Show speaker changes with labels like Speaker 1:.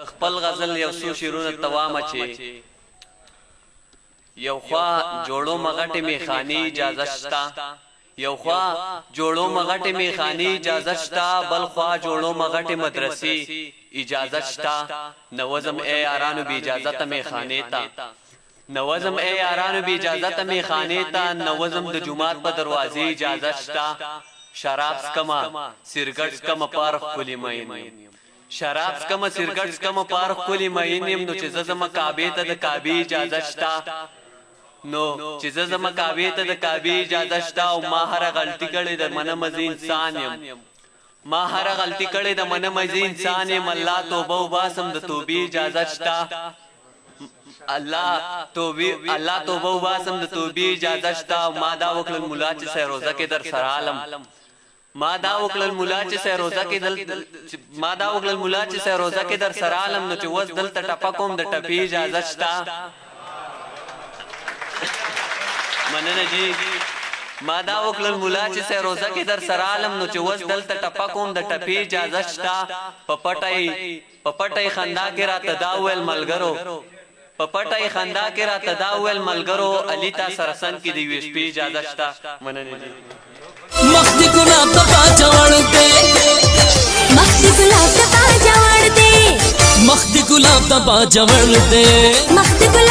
Speaker 1: خپل غزل یو څو شیرونه توامه چې یو خوا جوړو مغټې میخانې اجازه شته یو خوا جوړو مغټې میخانې اجازه شته بل خوا جوړو مغټې مدرسې اجازه شته نوزم ای یارانو بی اجازت میخانې ته نوزم ای یارانو بی اجازت میخانې ته نوزم د جمعات په دروازې اجازه شته شراب سکما سرګټ سکما پارخ کلی مین شراب سکما سرګټ سکما پارخ کلی مین نو چې زما کعبه ته د کعبه اجازه شته نو چې زما کعبه ته د کعبه اجازه شته او ما هر غلطی کړې د منه مزي انسان یم ما هر غلطی کړې د منه مزي انسان یم الله توبه وباسم د توبې اجازه شته الله توبه وباسم د توبې اجازه شته ما دا وکړل مولا چې سه روزه کې در سره عالم ما دا وکړل مولا چې سه روزه کې در سره عالم نو چې وس دلته ټپه کوم د ټپې اجازه شته مننه جی ما دا وکړل مولا چې سه روزه کې در سره عالم نو چې وس دلته ټپه کوم د ټپې اجازه شته په پټای خندا کې راته دا ویل ملګرو په پټای خندا کې راته دا ویل ملګرو علي تا سرسن کې دی ویش په اجازه شته مننه جی
Speaker 2: مخدی گلاب تا باجا وڑتے
Speaker 3: مخدی گلاب تا باجا وڑتے
Speaker 2: مخدی گلاب تا باجا وڑتے
Speaker 3: مخدی